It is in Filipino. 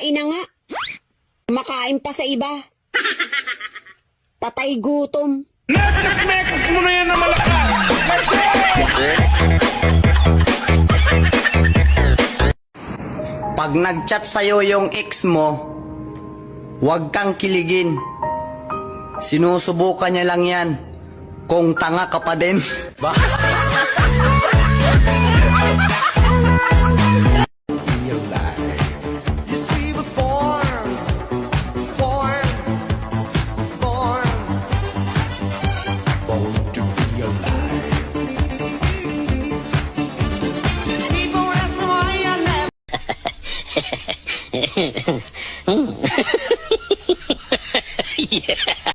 kumain na nga. Makain pa sa iba. Patay gutom. Nekas mo na yan na malakas! Pag nag-chat sa'yo yung ex mo, huwag kang kiligin. Sinusubukan niya lang yan. Kung tanga ka pa din. Yeah.